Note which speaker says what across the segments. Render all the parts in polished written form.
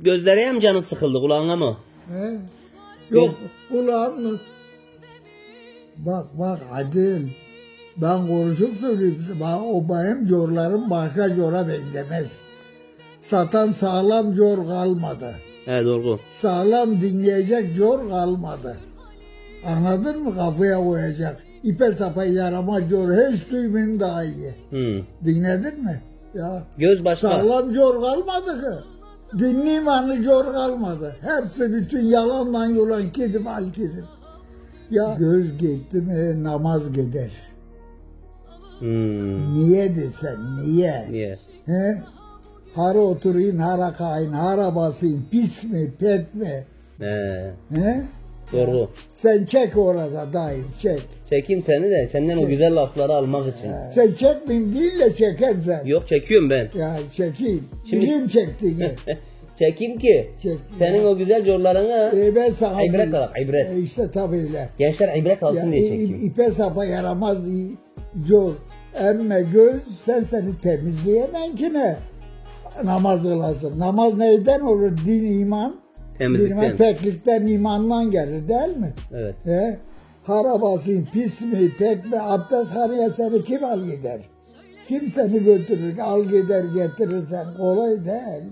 Speaker 1: Gözlere mi canın sıkıldı, kulağına mı?
Speaker 2: He? Yok kulağım. Bak Adil. Ben konuşup söyleyeyim size. O benim corlarım başka cora benzemez. Satan sağlam cor kalmadı.
Speaker 1: He, doğru.
Speaker 2: Sağlam dinleyecek cor kalmadı. Anladın mı? Kafaya koyacak. İpe sapa yarama cor hiç duymayayım daha iyi. Dinledin mi? Ya.
Speaker 1: Göz başka.
Speaker 2: Sağlam cor kalmadı ki. Dinleyim anı cor kalmadı. Hepsi bütün yalanla yolan kedim al kedim. Ya göz gitti mi namaz gider. Niye desen niye?
Speaker 1: Niye?
Speaker 2: He? Hara oturayım, hara kayın, hara basayım, pis mi, pet mi? He?
Speaker 1: Doğru.
Speaker 2: Sen çek orada daim, çek.
Speaker 1: Çekeyim seni de senden o güzel lafları almak için.
Speaker 2: Sen çekmeyeyim değil de çeken sen.
Speaker 1: Yok, çekiyorum ben.
Speaker 2: Ya çekeyim.
Speaker 1: Şimdi-
Speaker 2: Bileyim çektiğini.
Speaker 1: Çekeyim ki
Speaker 2: Çek.
Speaker 1: senin o güzel corlarına
Speaker 2: Ben sana...
Speaker 1: ibret alak, ibret.
Speaker 2: İşte tabii öyle.
Speaker 1: Gençler ibret alsın
Speaker 2: Ya,
Speaker 1: diye çekeyim.
Speaker 2: ipe sapa yaramaz yol. Emme göz sen seni temizleyemem ki ne? Namaz kılasın. Namaz neyden olur? Din, iman.
Speaker 1: Temizlikten.
Speaker 2: Din, peklikten, imandan gelir değil mi?
Speaker 1: Evet.
Speaker 2: He? Hara basayım, pis mi, pek mi? Abdesthaneye seni kim al gider? Kim seni götürür? Al gider getirirsen kolay değil.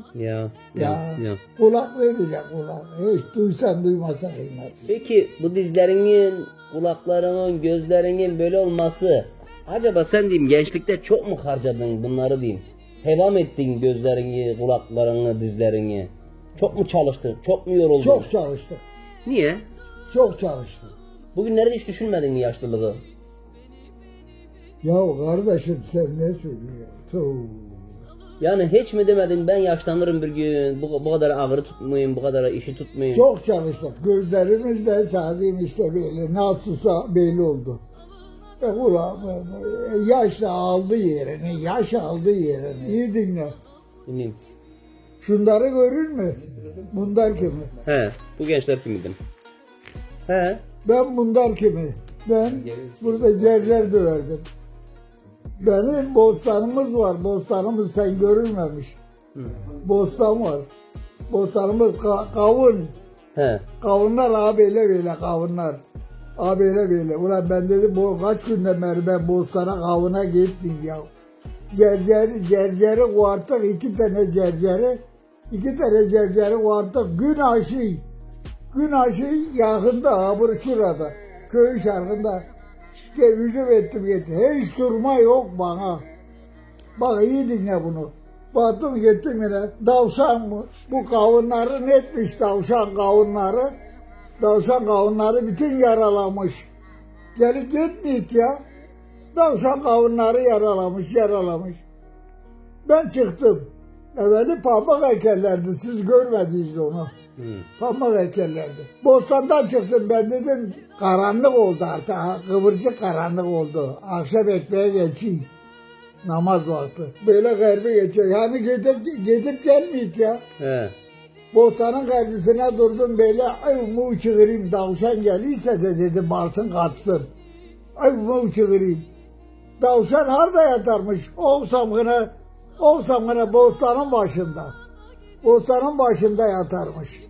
Speaker 1: Ya.
Speaker 2: Kulak verecek kulak. Hiç duysan duymasa kıymet.
Speaker 1: Peki bu dizlerinin, kulaklarının, gözlerinin böyle olması, acaba sen diyeyim gençlikte çok mu harcadın bunları diyeyim? Hevam ettin gözlerini, kulaklarını, dizlerini. Çok mu çalıştın? Çok mu yoruldun?
Speaker 2: Çok çalıştım.
Speaker 1: Niye?
Speaker 2: Çok çalıştım.
Speaker 1: Bugünleri hiç düşünmedin mi yaşlılığı?
Speaker 2: Ya kardeşim sen ne söylüyorsun?
Speaker 1: Yani hiç mi demedin ben yaşlanırım bir gün, bu kadar ağrı tutmayayım, bu kadar işi tutmayayım?
Speaker 2: Çok çalıştık. Gözlerimiz de sadece işte belli. Nasılsa belli oldu. Ulan yaş da aldı yerini, yaş aldı yerini. İyi dinle.
Speaker 1: Dinleyeyim.
Speaker 2: Şunları görür mü? Bunlar kimi?
Speaker 1: He, bu gençler kimidin? He.
Speaker 2: Ben bunlar kimi? Ben burada cercer döverdim. Benim bostanımız var. Bostanımız sen görülmemiş. Bostan var. Bostanımız kavun.
Speaker 1: He.
Speaker 2: Kavunlar böyle kavunlar. Böyle. Ulan ben dedim bu kaç günden beri ben bostana kavuna gitmeyeyim ya. Cerceri kuarttık iki tane cerceri kuarttık gün aşı yakında şurada köy şarkında hücum ettim gitti. Hiç durma yok bana. Bak iyi dinle bunu. Baktım gittim yine. Davşan mı? Bu kavunları netmiş davşan kavunları. Davşan kavunları bütün yaralamış. Gelip gitmeyik ya. Davşan kavunları yaralamış. Ben çıktım. Evveli pamuk heykellerdi. Siz görmediniz onu. Pamuk heykellerdi. Bostandan çıktım ben dedim. Karanlık oldu artık. Kıvırcık karanlık oldu. Akşam ekmeğe geçeyim. Namaz vakti. Böyle garbe geçiyor. Yani gidip gelmeyik ya.
Speaker 1: He.
Speaker 2: Bostanın karşısına durdum böyle mu çığırayım davşan gelirse de dedi barsın katsın. Mu çığırayım. Davşan harda yatarmış. Oksamgına bostanın başında. Bostanın başında yatarmış.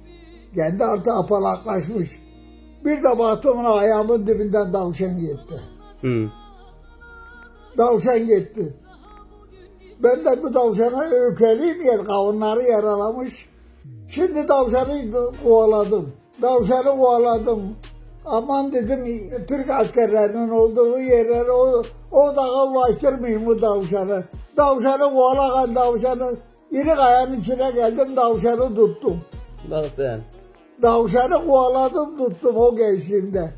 Speaker 2: Kendi artık apalaklaşmış. Bir de baktım ayağımın dibinden davşan gitti. Davşan gitti. Ben de bu davşana ökeleyim ya kavunları yaralamış. Şimdi davşanı kovaladım. Aman dedim Türk askerlerinin olduğu yerlere o dağa ulaştırmayayım bu davşanı. Davşanı iri kayanın içine geldim davşanı tuttum.
Speaker 1: Bak sen.
Speaker 2: Davşanı kovaladım tuttum o gençliğimde.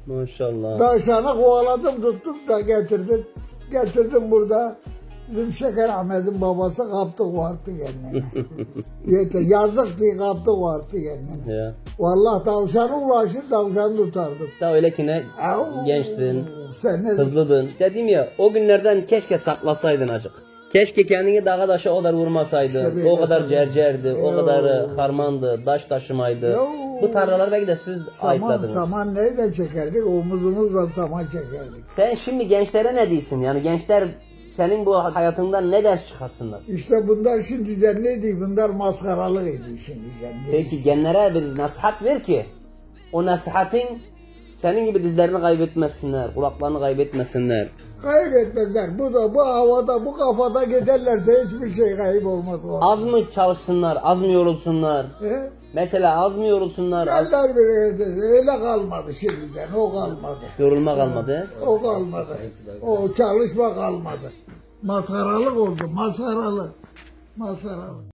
Speaker 1: Maşallah.
Speaker 2: Davşanı kovaladım tuttum da getirdim burada. Bizim Şeker Ahmet'in babası kaptı vardı kendine. Yeter, yazık diye kaptı vardı kendine.
Speaker 1: Ya.
Speaker 2: Vallahi tavşana ulaşır tavşanı tutardım.
Speaker 1: Da öyle ki ne gençtin,
Speaker 2: sen ne
Speaker 1: hızlıdın. Dediğim ya o günlerden keşke saklasaydın acık. Keşke kendini dağa taşa o kadar vurmasaydın.
Speaker 2: İşte
Speaker 1: o kadar
Speaker 2: tabii.
Speaker 1: cercerdi, o kadar harmandı, taş taşımaydı. Bu tarlaları belki de siz ayıkladınız.
Speaker 2: Saman neyle çekerdik? Omuzumuzla saman çekerdik.
Speaker 1: Sen şimdi gençlere ne diyorsun? Yani gençler senin bu hayatından ne ders çıkarsınlar?
Speaker 2: İşte bunlar şimdi sen ne diyeyim? Bunlar maskaralık ediyor şimdi sen. Ne
Speaker 1: Peki
Speaker 2: diyeyim?
Speaker 1: genlere bir nasihat ver ki o nasihatin senin gibi dizlerini kaybetmesinler, kulaklarını kaybetmesinler.
Speaker 2: Kaybetmezler. Bu da bu havada, bu kafada giderlerse hiçbir şey kaybolmaz.
Speaker 1: Az mı çalışsınlar, az mı yorulsunlar?
Speaker 2: He?
Speaker 1: Mesela az mı yorulsunlar, az
Speaker 2: Yerler bir öyle kalmadı şimdi sen. O kalmadı.
Speaker 1: yorulma kalmadı.
Speaker 2: O kalmadı. O çalışma kalmadı. Maskaralık oldu. Maskaralı. Maskaralı.